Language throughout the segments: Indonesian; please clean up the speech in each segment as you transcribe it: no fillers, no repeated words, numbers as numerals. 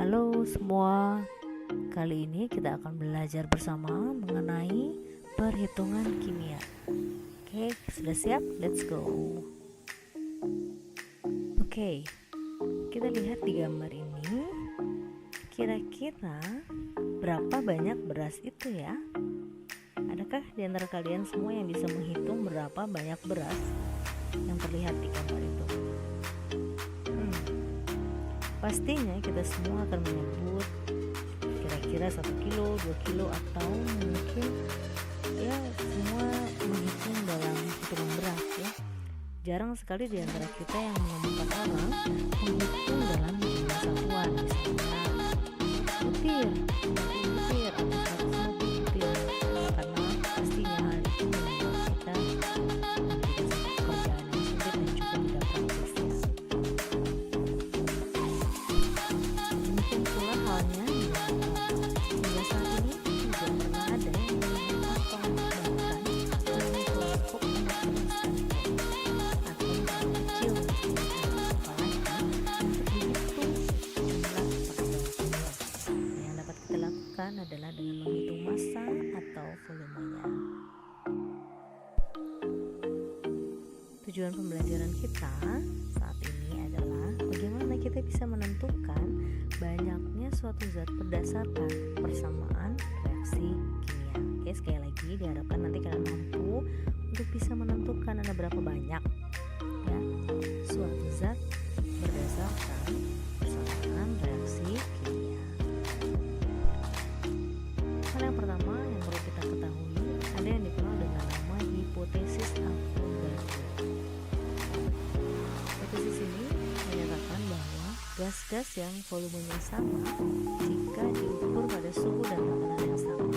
Halo semua, kali ini kita akan belajar bersama mengenai perhitungan kimia. Oke, sudah siap? Let's go. Oke, kita lihat di gambar ini. Kira-kira berapa banyak beras itu ya? Adakah di antara kalian semua yang bisa menghitung berapa banyak beras yang terlihat di gambar itu? Pastinya kita semua akan menyebut kira-kira 1 kilo, 2 kilo, atau mungkin ya semua menghitung dalam hitungan beras ya. Jarang sekali di antara kita yang menemukan orang menghitung dalam jumlah satuan, misalnya butir, 50 butir atau 150 butir, karena pastinya hal itu membuat kita menjadi satu pekerjaan yang sulit dan juga tidak praktis ya. Mungkin pula halnya hingga saat ini tidak pernah ada yang menggunakan atom, bahkan dalam kelompok anak beras atau yang kecil, apalagi untuk menghitung jumlah partikel. Yang dapat kita lakukan adalah dengan menghitung massa atau volumenya. Tujuan pembelajaran kita saat ini adalah bagaimana kita bisa menentukan banyaknya suatu zat berdasarkan persamaan reaksi kimia. Oke, sekali lagi diharapkan nanti kalian mampu untuk bisa menentukan ada berapa banyak ya suatu zat berdasarkan persamaan reaksi kimia. Hal yang pertama yang perlu kita ketahui ada yang dikenal dengan nama hipotesis Avogadro. Hipotesis ini menyatakan bahwa gas-gas yang volumenya sama jika diukur pada suhu dan tekanan yang sama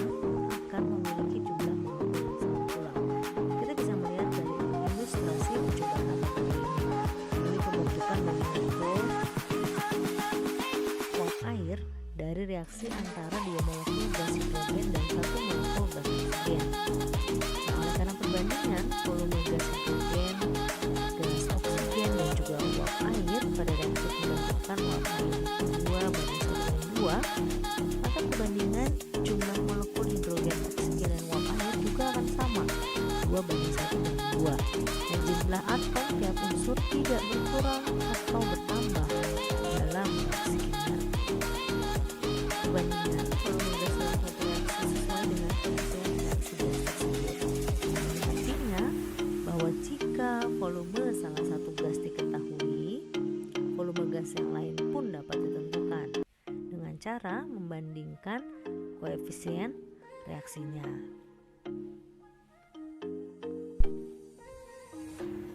akan memiliki jumlah molekul yang sama pula. Kita bisa melihat dari ilustrasi percobaan tadi ini pembentukan molekul uap air dari reaksi antara 2 molekul gas hidrogen dan 1 molekul gas oksigen. Nah, oleh karena perbandingan volume gas hidrogen, gas oksigen dan juga uap air pada reaksi pembentukan uap air 2:1:2, maka perbandingan jumlah molekul hidrogen, oksigen dan uap air juga akan sama 2:1:2, dan jumlah atom tiap unsur tidak berkurang atau bertambah dalam reaksi kimia. Perbandingan volume gas dalam suatu reaksi sesuai dengan koefisien reaksi gas tersebut. Artinya bahwa jika volume salah satu gas diketahui, volume gas yang lain pun dapat ditentukan dengan cara membandingkan koefisien reaksinya.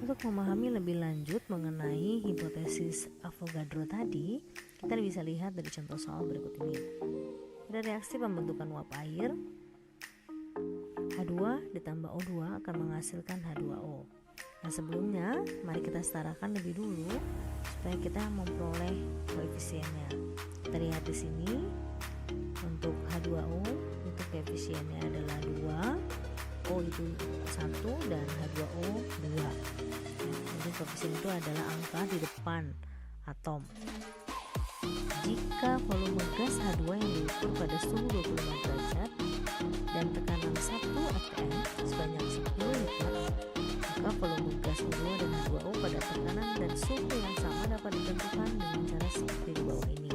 Untuk memahami lebih lanjut mengenai hipotesis Avogadro tadi, kita bisa lihat dari contoh soal berikut ini. Pada reaksi pembentukan uap air, H2 ditambah O2 akan menghasilkan H2O. Nah, sebelumnya mari kita setarakan lebih dulu supaya kita memperoleh koefisiennya. Kita lihat di sini untuk H2O itu koefisiennya adalah 2, O itu 1 dan H2O 2. Jadi koefisien itu adalah angka di depan atom. Jika volume gas H2 yang diukur pada suhu 25 derajat dan tekanan 1 atm sebanyak 10 liter, maka volume gas O2 dan H2O pada tekanan dan suhu yang sama dapat ditentukan dengan cara seperti di bawah ini.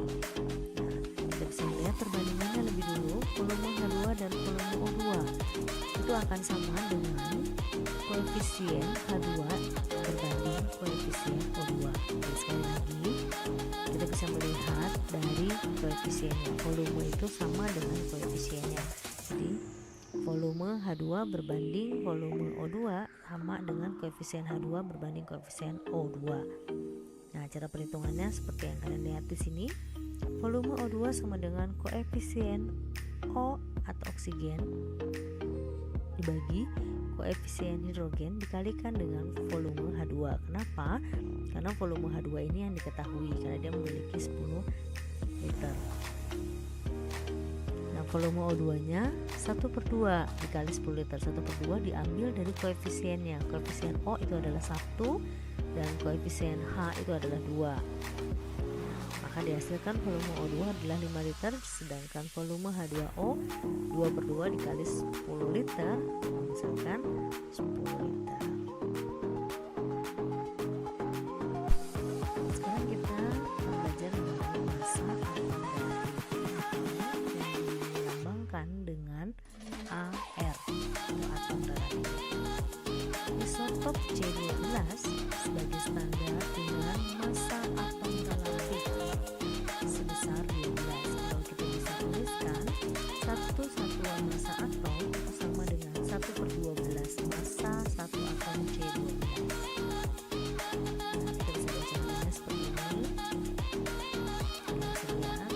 Nah, kita bisa melihat perbandingannya lebih dulu. Volume H2 dan volume O2 itu akan sama dengan koefisien H2 berbanding koefisien O2. Jadi sekali lagi kita bisa melihat dari koefisiennya, volume itu sama dengan koefisiennya. Jadi volume H2 berbanding volume O2 sama dengan koefisien H2 berbanding koefisien O2. Nah, cara perhitungannya seperti yang kalian lihat di sini. Volume O2 sama dengan koefisien O atau oksigen dibagi koefisien hidrogen dikalikan dengan volume H2. Kenapa? Karena volume H2 ini yang diketahui karena dia memiliki 10 liter. Nah, volume O2 nya 1/2 dikali 10 liter. 1/2 diambil dari koefisiennya. Koefisien O itu adalah 1 dan koefisien H itu adalah 2. maka dihasilkan volume O2 adalah 5 liter, sedangkan volume H2O 2/2 dikali 10 liter menghasilkan 10 liter. Sekarang kita belajar mengenai massa atom relatif yang dilambangkan dengan AR atau atom relatif. Isotop C12 sebagai standar dengan massa atom relatif sebesar 12. Kalau kita bisa tuliskan, satu satuan massa atom itu sama dengan 1/12 massa satu atom C12. Nah, kita bisa baca contohnya seperti ini. Kita bisa lihat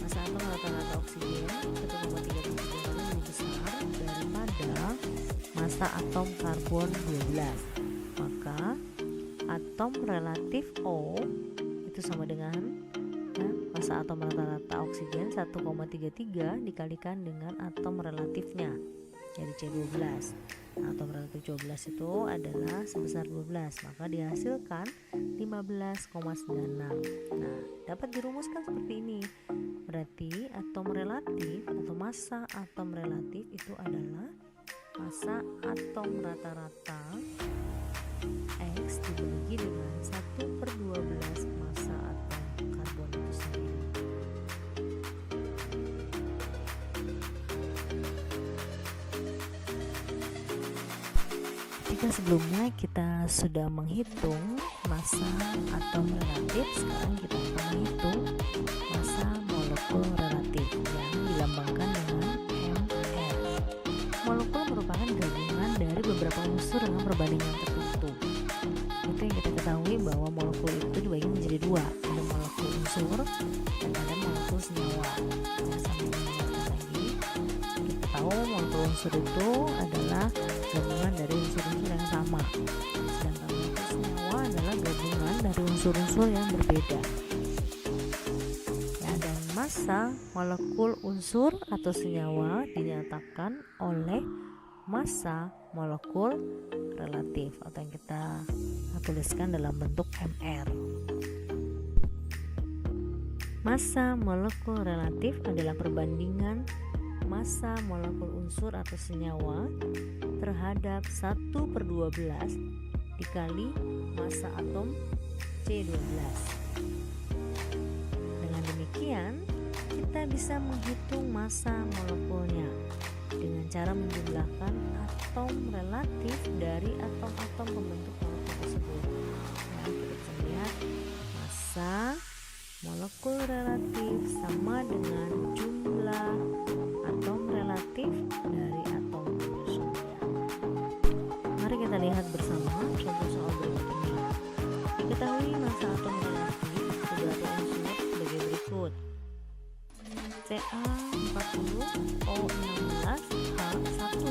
massa atom rata-rata oksigen 1,33 kali lebih besar daripada massa atom karbon 12. Maka atom relatif O itu sama dengan massa atom rata-rata oksigen 1,33 dikalikan dengan atom relatifnya dari C12. Atom relatif C12 itu adalah sebesar 12, maka dihasilkan 15,96. Nah, dapat dirumuskan seperti ini. Berarti atom relatif atau massa atom relatif itu adalah massa atom rata-rata X dibagi dengan 1/12 massa atom karbon itu sendiri. Jika sebelumnya kita sudah menghitung massa atom relatif, sekarang kita akan menghitung massa molekul relatif yang dilambangkan dengan MR. Molekul merupakan gabungan dari beberapa unsur dengan perbandingan tertentu. Itu yang kita ketahui bahwa molekul itu dibagi menjadi dua, ada molekul unsur dan ada molekul senyawa. Sambil mengingatkan lagi, kita tahu molekul unsur itu adalah gabungan dari unsur-unsur yang sama, sedangkan molekul senyawa adalah gabungan dari unsur-unsur yang berbeda. Dan massa molekul unsur atau senyawa dinyatakan oleh massa molekul relatif atau yang kita tuliskan dalam bentuk MR. Massa molekul relatif adalah perbandingan massa molekul unsur atau senyawa terhadap 1/12 dikali massa atom C12. Dengan demikian, kita bisa menghitung massa molekulnya dengan cara menjumlahkan atom relatif dari atom-atom pembentuk molekul tersebut. Nah, kita bisa lihat massa molekul relatif sama dengan jumlah atom relatif dari atom penyusunnya. Mari kita lihat bersama contoh soal berikut ini. Diketahui massa atom relatif beberapa unsur sebagai berikut: Ca40O16H1.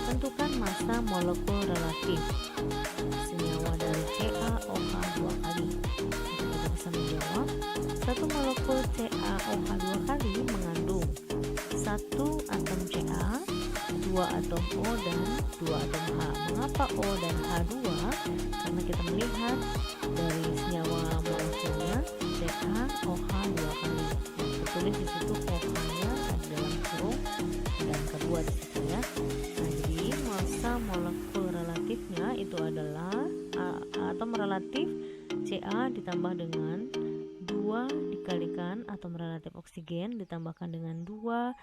Tentukan massa molekul relatif senyawa dari CaOH 2 kali. Kita bisa menjawab, satu molekul CaOH 2 kali mengandung 1 atom Ca, 2 atom O, dan 2 atom H. Mengapa O dan H2? Karena kita melihat dari senyawa molekulnya CaOH 2 kali. Tulis di situ OH-nya ada dalam kurung dan kedua di situ ya. Nah, jadi massa molekul relatifnya itu adalah atom relatif Ca ditambah dengan 2 dikalikan atom relatif oksigen ditambahkan dengan 2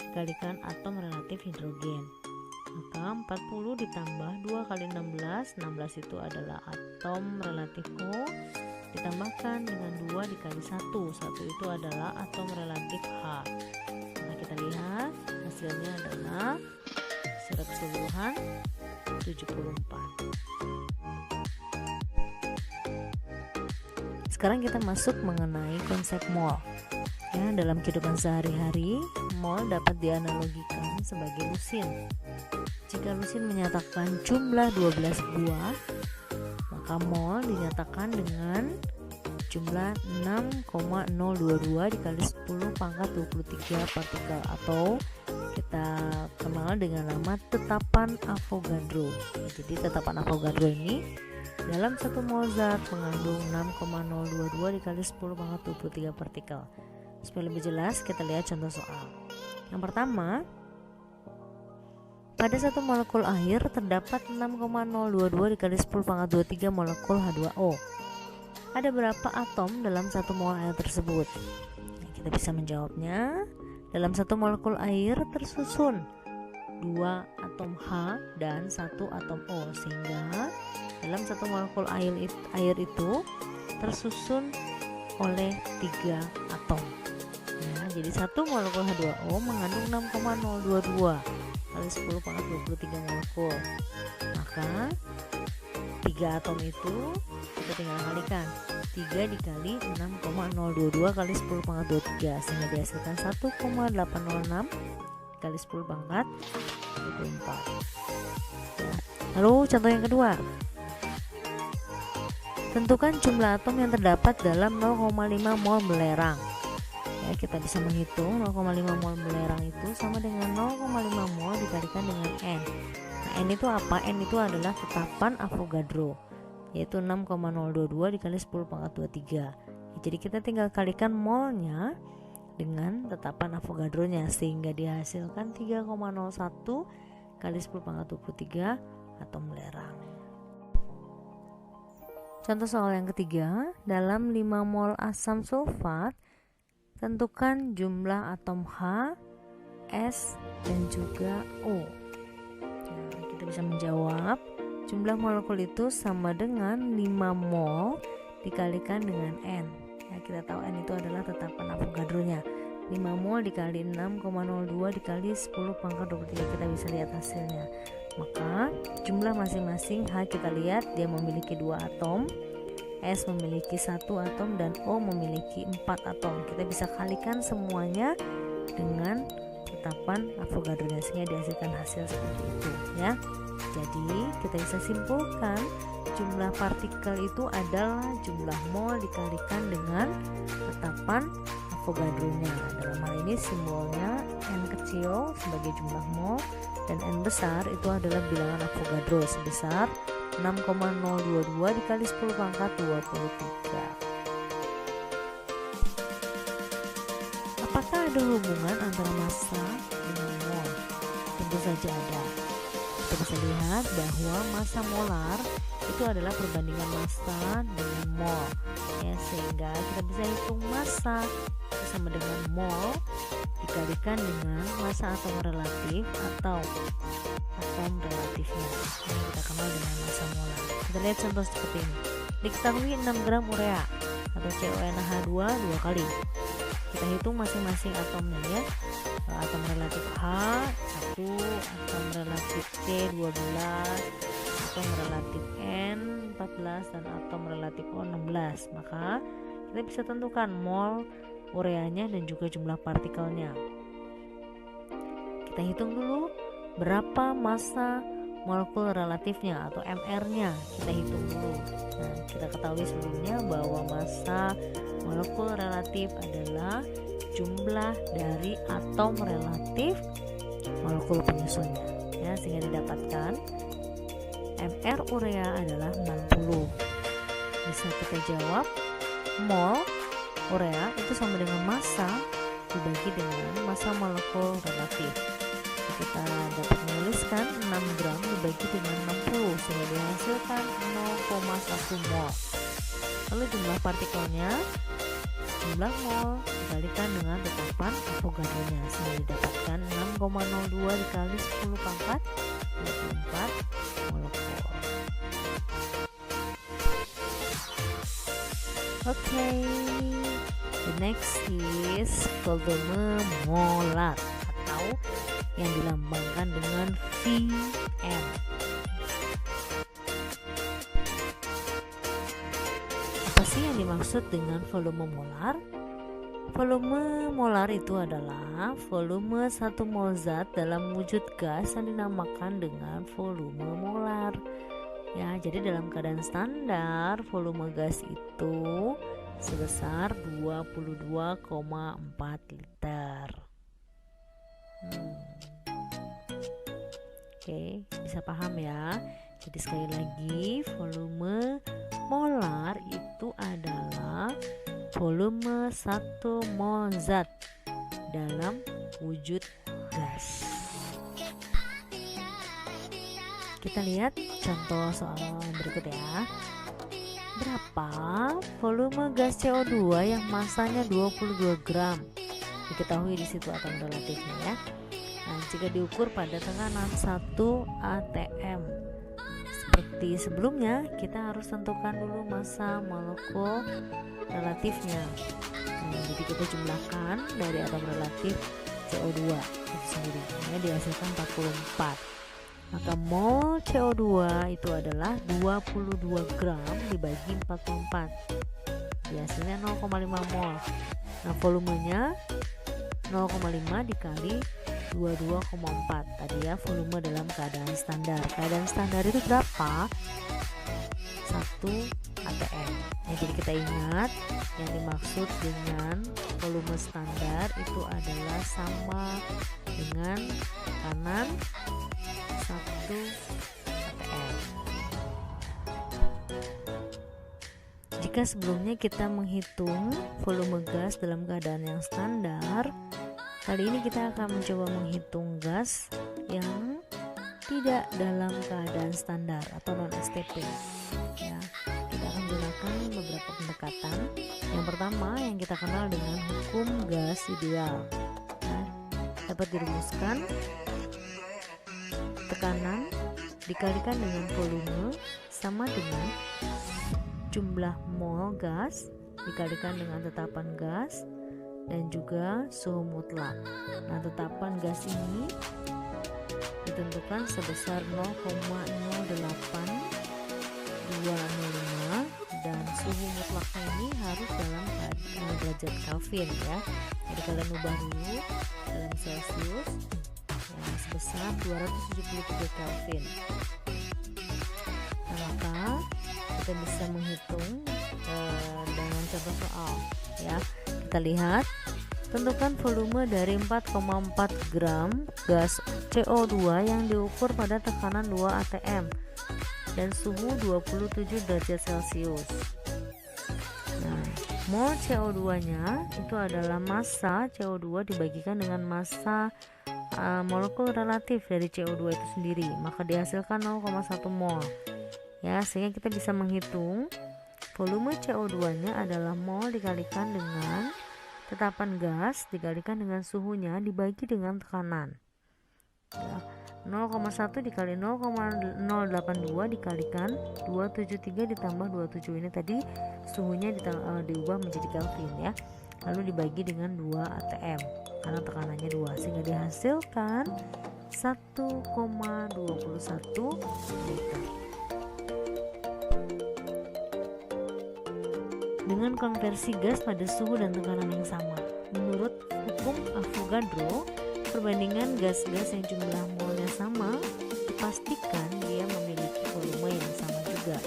dikalikan atom relatif hidrogen. Maka 40 ditambah 2 kali 16, 16 itu adalah atom relatif O ditambahkan dengan 2 dikali 1, 1 itu adalah atom relatif H. Nah, kita lihat hasilnya adalah secara keseluruhan 74. Sekarang kita masuk mengenai konsep mol. Ya, dalam kehidupan sehari-hari, mol dapat dianalogikan sebagai lusin. Jika lusin menyatakan jumlah 12 buah, maka mol dinyatakan dengan jumlah 6,022 dikali 10 pangkat 23 partikel atau kita kenal dengan nama tetapan Avogadro. Jadi tetapan Avogadro ini dalam 1 mol zat mengandung 6,022 dikali 10 pangkat 23 partikel. Supaya lebih jelas, kita lihat contoh soal. Yang pertama, pada 1 molekul air terdapat 6,022 dikali 10 pangkat 23 molekul H2O. Ada berapa atom dalam 1 mol air tersebut? Nah, kita bisa menjawabnya. Dalam 1 molekul air tersusun 2 atom H dan 1 atom O, sehingga dalam 1 molekul air itu tersusun oleh 3 atom. Nah, jadi 1 molekul H2O mengandung 6,022 kali 10 pangkat 23 molekul. Maka 3 atom itu kita tinggal kalikan. 3 dikali 6,022 kali 10 pangkat 23, sehingga dihasilkan 1,806 kali 10 pangkat 24. Ya. Lalu contoh yang kedua, tentukan jumlah atom yang terdapat dalam 0,5 mol belerang. Ya, kita bisa menghitung 0,5 mol belerang itu sama dengan 0,5 mol dikalikan dengan N. Nah, N itu apa? N itu adalah tetapan Avogadro, yaitu 6,022 dikali 10 pangkat 23. Ya, jadi kita tinggal kalikan molnya dengan tetapan Avogadro-nya, sehingga dihasilkan 3,01 kali 10 pangkat 23 atom belerang. Contoh soal yang ketiga, dalam 5 mol asam sulfat tentukan jumlah atom H, S, dan juga O. Nah, kita bisa menjawab jumlah molekul itu sama dengan 5 mol dikalikan dengan N. Ya, kita tahu N itu adalah tetapan Avogadro-nya. 5 mol dikali 6,02 dikali 10 pangkat 23, kita bisa lihat hasilnya. Maka jumlah masing-masing H kita lihat dia memiliki 2 atom, S memiliki 1 atom, dan O memiliki 4 atom. Kita bisa kalikan semuanya dengan tetapan Avogadro-nya, sehingga dihasilkan hasil seperti itu ya. Jadi kita bisa simpulkan jumlah partikel itu adalah jumlah mol dikalikan dengan tetapan Avogadro-nya. Dalam hal ini simbolnya N kecil sebagai jumlah mol dan N besar itu adalah bilangan Avogadro sebesar 6,022 dikali 10 pangkat 23. Apakah ada hubungan antara massa dengan mol? Tentu saja ada. Kita bisa lihat bahwa massa molar itu adalah perbandingan massa dengan mol, ya, sehingga kita bisa hitung massa sama dengan mol dikalikan dengan massa atom relatif atau atom relatifnya yang kita kenal dengan massa molar. Kita lihat contoh seperti ini. Diketahui 6 gram urea atau CONH2 2 kali. Kita hitung masing-masing atomnya ya. Atom relatif H 1, atom relatif C 12, atom relatif N 14, dan atom relatif O 16. Maka kita bisa tentukan mol ureanya dan juga jumlah partikelnya. Kita hitung dulu berapa massa molekul relatifnya atau MR-nya, kita hitung dulu. Nah, kita ketahui sebelumnya bahwa massa molekul relatif adalah jumlah dari atom relatif molekul penyusunnya, ya, sehingga didapatkan MR urea adalah 60. Bisa kita jawab mol urea itu sama dengan massa dibagi dengan massa molekul relatif. Kita dapat menuliskan 6 gram dibagi dengan 60 sehingga dihasilkan 0,1 mol. Lalu jumlah partikelnya, jumlah mol dikalikan dengan tetapan Avogadro-nya sehingga didapatkan 6,02 dikali 10 pangkat 24 molekul. Okay, the next is volume molar atau yang dilambangkan dengan Vm. Apa sih yang dimaksud dengan volume molar? Volume molar itu adalah volume 1 mol zat dalam wujud gas yang dinamakan dengan volume molar. Ya, jadi dalam keadaan standar volume gas itu sebesar 22,4 liter. Oke, bisa paham ya. Jadi sekali lagi, volume molar itu adalah volume 1 mol zat dalam wujud gas. Kita lihat contoh soal berikut ya. Berapa volume gas CO2 yang masanya 22 gram? Diketahui di situ atom relatifnya ya. Nah, jika diukur pada tekanan 1 atm. Seperti sebelumnya, kita harus tentukan dulu massa molekul relatifnya. Nah, jadi kita jumlahkan dari atom relatif CO2 itu sendiri. Ini dihasilkan 44. Maka mol CO2 itu adalah 22 gram dibagi 44. Hasilnya 0,5 mol. Nah, volumenya 0,5 dikali 22,4. Tadi ya volume dalam keadaan standar. Keadaan standar itu berapa? 1 atm. Nah, jadi kita ingat yang dimaksud dengan volume standar itu adalah sama dengan tekanan 1 atm. Jika sebelumnya kita menghitung volume gas dalam keadaan yang standar, kali ini kita akan mencoba menghitung gas yang tidak dalam keadaan standar atau non-STP. Ya, kita akan gunakan beberapa pendekatan. Yang pertama yang kita kenal dengan hukum gas ideal. Nah, dapat dirumuskan tekanan dikalikan dengan volume sama dengan jumlah mol gas dikalikan dengan tetapan gas dan juga suhu mutlak. Nah, tetapan gas ini ditentukan sebesar 0,08205 dan suhu mutlaknya ini harus dalam derajat Kelvin ya. Jadi kalian ubah dulu dalam Celcius sebesar 273 Kelvin. Nah, maka kita bisa menghitung dengan contoh soal ya. Kita lihat, tentukan volume dari 4,4 gram gas CO2 yang diukur pada tekanan 2 atm dan suhu 27 derajat Celcius. Nah, mol CO2 nya itu adalah massa CO2 dibagikan dengan massa molekul relatif dari CO2 itu sendiri, maka dihasilkan 0,1 mol ya, sehingga kita bisa menghitung volume CO2 nya adalah mol dikalikan dengan tetapan gas dikalikan dengan suhunya dibagi dengan tekanan ya, 0,1 dikali 0,082 dikalikan 273 ditambah 27, ini tadi suhunya diubah menjadi Kelvin ya, lalu dibagi dengan 2 atm karena tekanannya 2, sehingga dihasilkan 1,21 liter. Dengan konversi gas pada suhu dan tekanan yang sama, menurut hukum Avogadro, perbandingan gas-gas yang jumlah molnya sama dipastikan dia memiliki volume yang sama juga.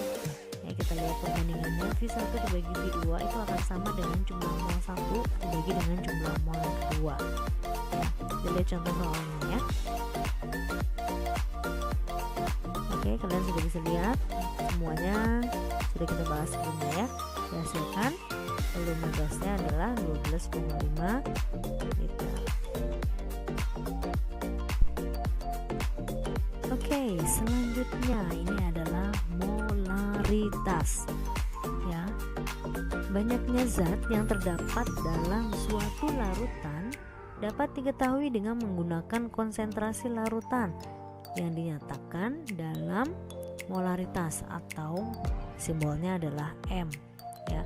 Ya, kita lihat perbandingannya, V1 dibagi V2 itu akan sama dengan jumlah mol 1 dibagi dengan jumlah mol yang kedua ya. Kita lihat contoh soalnya ya. Oke, kalian sudah bisa lihat semuanya sudah kita bahas sebelumnya ya. Dihasilkan volume gasnya adalah 12,5 liter. Oke, selanjutnya ini adalah molaritas ya. Banyaknya zat yang terdapat dalam suatu larutan dapat diketahui dengan menggunakan konsentrasi larutan yang dinyatakan dalam molaritas atau simbolnya adalah M ya.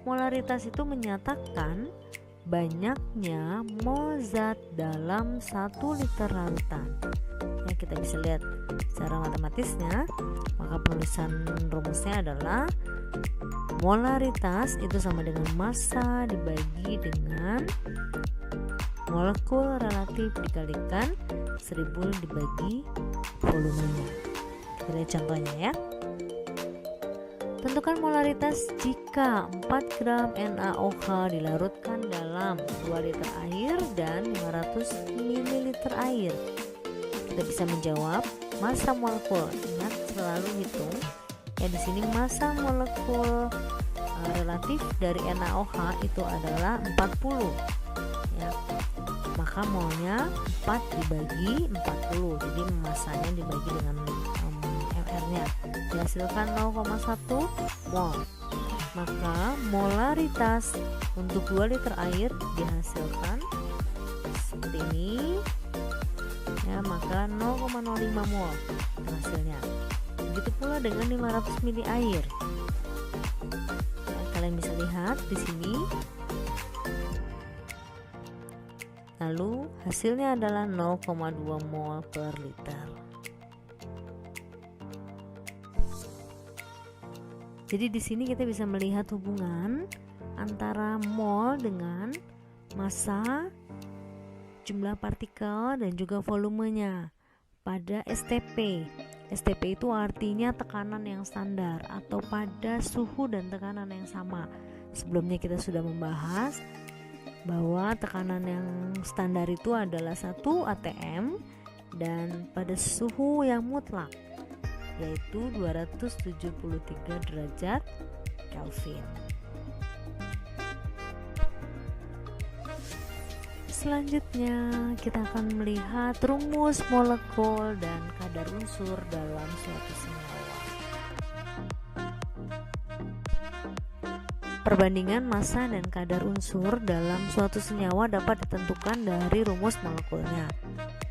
Molaritas itu menyatakan banyaknya mol zat dalam 1 liter larutan ya. Kita bisa lihat secara matematisnya, maka penulisan rumusnya adalah molaritas itu sama dengan massa dibagi dengan molekul relatif dikalikan 1000 dibagi volumenya. Kita lihat contohnya ya. Tentukan molaritas jika 4 gram NaOH dilarutkan dalam 2 liter air dan 500 ml air. Kita bisa menjawab massa molekul. Ingat selalu hitung ya. Di sini massa molekul relatif dari NaOH itu adalah 40 ya. Maka molnya 4 dibagi 40, jadi massanya dibagi dengan mR nya dihasilkan 0,1 mol. Maka molaritas untuk 2 liter air dihasilkan seperti ini ya, maka 0,05 mol hasilnya. Begitu pula dengan 500 ml air ya, kalian bisa lihat di sini. Lalu hasilnya adalah 0,2 mol per liter. Jadi di sini kita bisa melihat hubungan antara mol dengan massa, jumlah partikel dan juga volumenya pada STP. STP itu artinya tekanan yang standar atau pada suhu dan tekanan yang sama. Sebelumnya kita sudah membahas bahwa tekanan yang standar itu adalah 1 atm dan pada suhu yang mutlak yaitu 273 derajat Kelvin. Selanjutnya kita akan melihat rumus molekul dan kadar unsur dalam suatu senyawa. Perbandingan massa dan kadar unsur dalam suatu senyawa dapat ditentukan dari rumus molekulnya.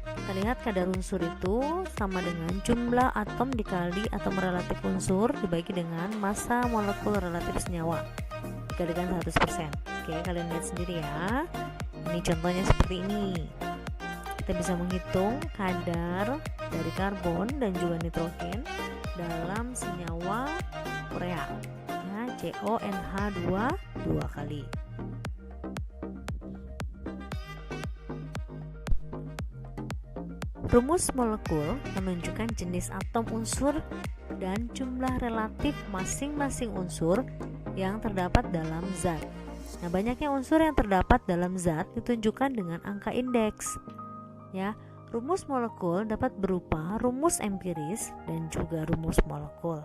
Kita lihat kadar unsur itu sama dengan jumlah atom dikali atom relatif unsur dibagi dengan massa molekul relatif senyawa dikalikan 100%. Oke, kalian lihat sendiri ya. Ini contohnya seperti ini. Kita bisa menghitung kadar dari karbon dan juga nitrogen dalam senyawa urea. CONH2 2 kali. Rumus molekul menunjukkan jenis atom unsur dan jumlah relatif masing-masing unsur yang terdapat dalam zat. Nah, banyaknya unsur yang terdapat dalam zat ditunjukkan dengan angka indeks. Ya, rumus molekul dapat berupa rumus empiris dan juga rumus molekul.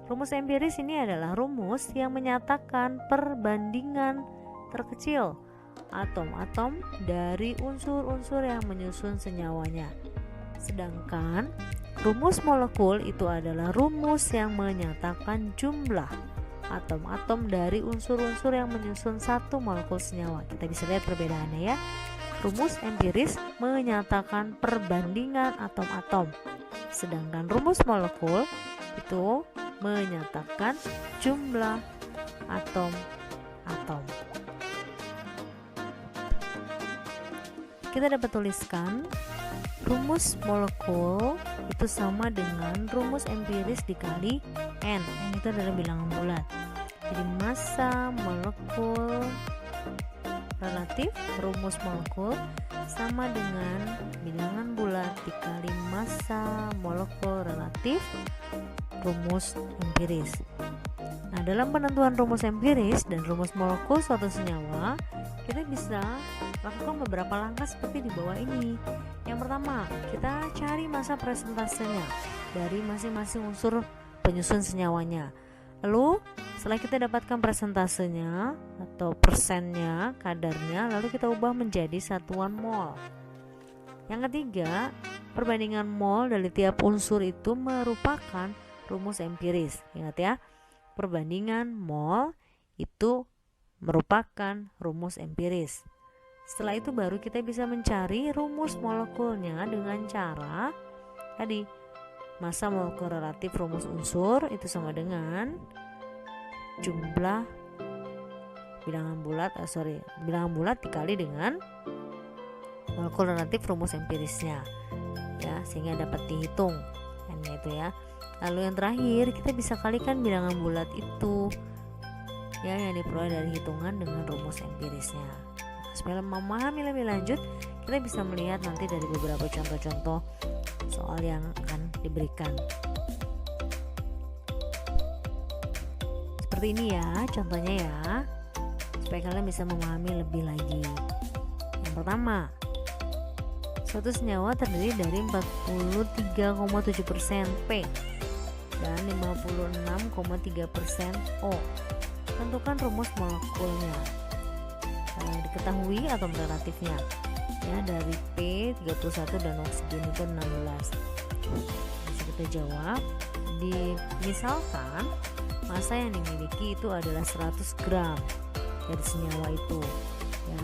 Rumus empiris ini adalah rumus yang menyatakan perbandingan terkecil atom-atom dari unsur-unsur yang menyusun senyawanya. Sedangkan rumus molekul itu adalah rumus yang menyatakan jumlah atom-atom dari unsur-unsur yang menyusun satu molekul senyawa. Kita bisa lihat perbedaannya ya. Rumus empiris menyatakan perbandingan atom-atom, sedangkan rumus molekul itu menyatakan jumlah atom-atom. Kita dapat tuliskan rumus molekul itu sama dengan rumus empiris dikali N. N itu adalah bilangan bulat. Jadi massa molekul relatif rumus molekul sama dengan bilangan bulat dikali massa molekul relatif rumus empiris. Nah, dalam penentuan rumus empiris dan rumus molekul suatu senyawa, kita bisa lakukan beberapa langkah seperti di bawah ini. Yang pertama, kita cari massa presentasenya dari masing-masing unsur penyusun senyawanya. Lalu, setelah kita dapatkan presentasenya atau persennya, kadarnya, lalu kita ubah menjadi satuan mol. Yang ketiga, perbandingan mol dari tiap unsur itu merupakan rumus empiris. Ingat ya, perbandingan mol itu merupakan rumus empiris. Setelah itu baru kita bisa mencari rumus molekulnya dengan cara tadi, massa molekul relatif rumus unsur itu sama dengan jumlah bilangan bulat dikali dengan molekul relatif rumus empirisnya ya, sehingga dapat dihitung N-nya itu ya. Lalu yang terakhir kita bisa kalikan bilangan bulat itu ya yang diperoleh dari hitungan dengan rumus empirisnya. Supaya memahami lebih lanjut, kita bisa melihat nanti dari beberapa contoh-contoh soal yang akan diberikan. Seperti ini ya contohnya ya, supaya kalian bisa memahami lebih lagi. Yang pertama, suatu senyawa terdiri dari 43,7% P. dan 56,3% O. Tentukan rumus molekulnya. Diketahui atom relatifnya ya, dari P 31 dan oksigen itu 16. Bisa kita jawab. Misalkan massa yang dimiliki itu adalah 100 gram dari senyawa itu ya,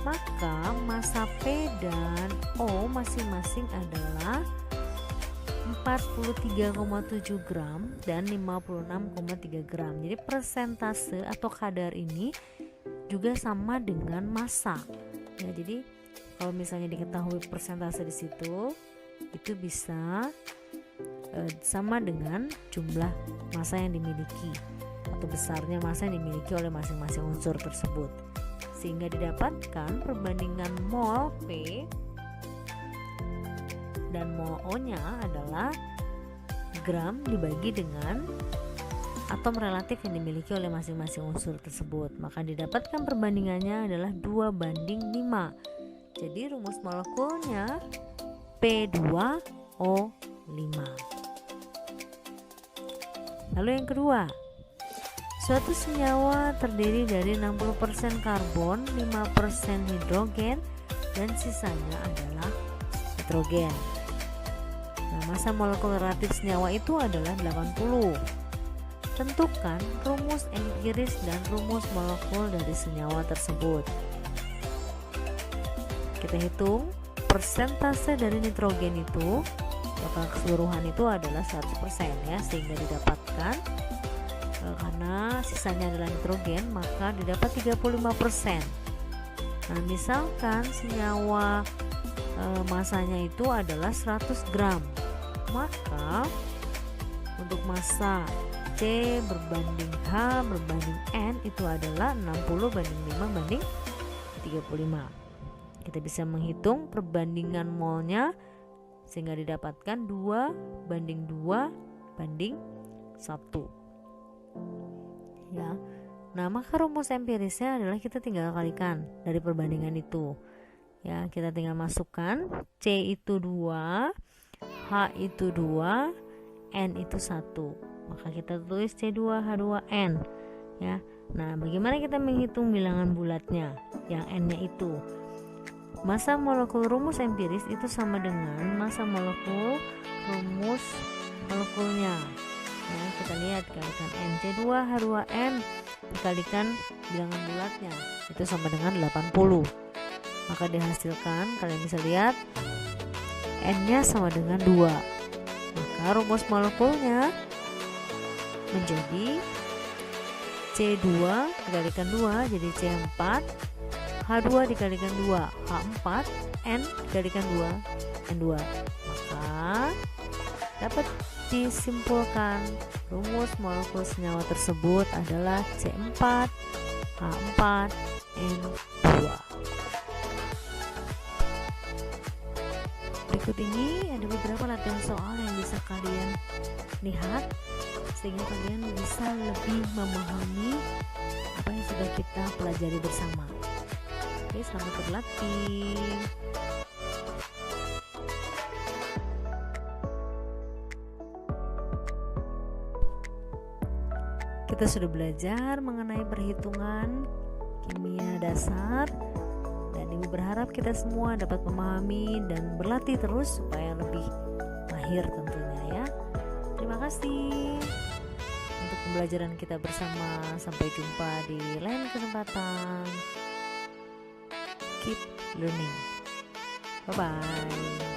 maka massa P dan O masing-masing adalah 43,7 gram dan 56,3 gram. Jadi persentase atau kadar ini juga sama dengan massa ya. Jadi kalau misalnya diketahui persentase di situ, itu bisa sama dengan jumlah massa yang dimiliki atau besarnya massa yang dimiliki oleh masing-masing unsur tersebut, sehingga didapatkan perbandingan mol P dan mol O-nya adalah gram dibagi dengan atom relatif yang dimiliki oleh masing-masing unsur tersebut. Maka didapatkan perbandingannya adalah 2:5. Jadi rumus molekulnya P2O5. Lalu yang kedua, suatu senyawa terdiri dari 60% karbon, 5% hidrogen, dan sisanya adalah nitrogen. Nah, massa molekul relatif senyawa itu adalah 80. Tentukan rumus empiris dan rumus molekul dari senyawa tersebut. Kita hitung persentase dari nitrogen itu, total keseluruhan itu adalah 100% ya, sehingga didapatkan karena sisanya adalah nitrogen, maka didapat 35%. Nah, misalkan senyawa masanya itu adalah 100 gram, maka untuk massa C berbanding H berbanding N itu adalah 60:5:35. Kita bisa menghitung perbandingan molnya sehingga didapatkan 2:2:1 ya. Nah, maka rumus empirisnya adalah kita tinggal kalikan dari perbandingan itu ya. Kita tinggal masukkan C itu 2, H itu 2, N itu 1. Maka kita tulis C2H2N ya. Nah, bagaimana kita menghitung bilangan bulatnya yang N-nya itu? Massa molekul rumus empiris itu sama dengan massa molekul rumus molekulnya. Ya, kita lihat kalikan N, C2H2N dikalikan bilangan bulatnya itu sama dengan 80. Maka dihasilkan, kalian bisa lihat N-nya sama dengan 2. Maka rumus molekulnya menjadi C2 dikalikan 2 jadi C4, H2 dikalikan 2 H4, N dikalikan 2 N2. Maka dapat disimpulkan rumus molekul senyawa tersebut adalah C4 H4 N2. Berikut ini ada beberapa latihan soal yang bisa kalian lihat sehingga kalian bisa lebih memahami apa yang sudah kita pelajari bersama. Oke, selamat berlatih. Kita sudah belajar mengenai perhitungan kimia dasar, dan Ibu berharap kita semua dapat memahami dan berlatih terus supaya lebih mahir tentunya ya. Terima kasih untuk pembelajaran kita bersama. Sampai jumpa di lain kesempatan. Keep learning. Bye bye.